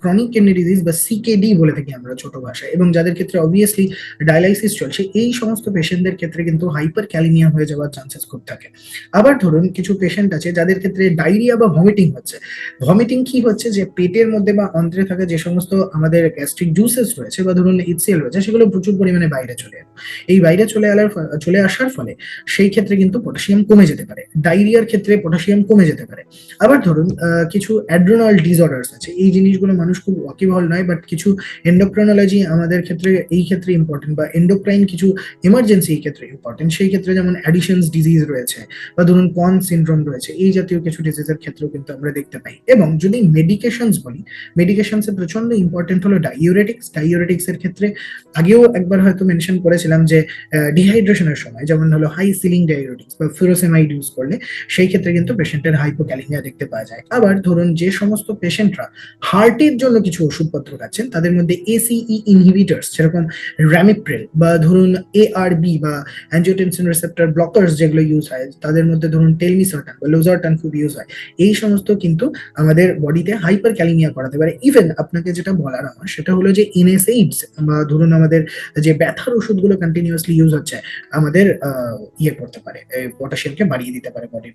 Chronic kidney disease বা CKD বলে থাকি আমরা ছোট ভাষায়, এবং যাদের ক্ষেত্রে অবভিয়াসলি ডায়ালাইসিস চলছে, এই সমস্ত পেশেন্টদের ক্ষেত্রে কিন্তু হাইপার ক্যালিমিয়া হয়ে যাওয়ার চান্সেস খুব থাকে। আবার ধরুন কিছু পেশেন্ট আছে যাদের ক্ষেত্রে ডায়রিয়া বা ভমিটিং হচ্ছে। ভমিটিং কি হচ্ছে, যে পেটের মধ্যে বা অন্ত্রে থাকা যে সমস্ত আমাদের গ্যাস্ট্রিক জুসেস রয়েছে বা ধরুন এইচসিএল রয়েছে, সেগুলো প্রচুর পরিমাণে বাইরে চলে এলো। এই বাইরে চলে আসার ফলে সেই ক্ষেত্রে কিন্তু পটাশিয়াম কমে যেতে পারে, ডায়রিয়ার ক্ষেত্রে পটাশিয়াম কমে যেতে পারে। আবার ধরুন কিছু অ্যাড্রেনাল ডিসঅর্ডার্স আছে, এই জিনিসগুলো মানুষ খুব ওয়াকিবহাল নয়, বাট কিছু এন্ডোক্রাইনোলজি আমাদের ক্ষেত্রে এই ক্ষেত্রে ইম্পর্টেন্ট, বা এন্ডোক্রাইন কিছু এমার্জেন্সি এই ক্ষেত্রে ইম্পর্টেন্ট। সেই ক্ষেত্রে যেমন অ্যাডিশনস ডিজিজ রয়েছে বা ধরুন কন সিনড্রোম রয়েছে, এই জাতীয় কিছু ডিজিজের ক্ষেত্রেও কিন্তু আমরা দেখতে পাই। এবং যদি মেডিকেশনস বলি, মেডিকেশনস এর প্রচন্ড ইম্পর্টেন্ট হলো ডাইউরেটিক্স। ডাইউরেটিক্স এর ক্ষেত্রে আগেও একবার হয়তো মেনশন করেছিলাম যে ডিহাইড্রেশনের সময় যেমন হলো হাই সিলিং ডাইউরেটিক্স বা ফুরোসেমাইড ইউজ করলে সেই ক্ষেত্রে কিন্তু পেশেন্টের হাইপোক্যালিমিয়া দেখতে পাওয়া যায়। আবার ধরুন যে সমস্ত পেশেন্টরা হার্টের জন্য কিছু ওষুধপত্র খাচ্ছেন, তাদের মধ্যে এসিই ইনহিবিটরস যেরকম র্যামিপ্রেল বা ধরুন এআরবি বা অ্যাঞ্জিওটেনসিন রিসেপ্টর ব্লকার্স যেগুলো ইউজ হয়, তাদের মধ্যে ধরুন টেলমিসার্টান বা লোজার্টান খুব ইউজ হয়। এই সমস্ত কিন্তু আমাদের বডিতে হাইপার ক্যালিমিয়া করাতে পারে। ইভেন আপনাকে যেটা বলার আমার সেটা হলো যে এনএসএইডস বা ধরুন আমাদের যে ব্যথার ওষুধগুলো কন্টিনিউয়াসলি ইউজ হচ্ছে, আমাদের ইয়ে করতে পারে, পটাশিয়ামকে বাড়িয়ে দিতে পারে বডির।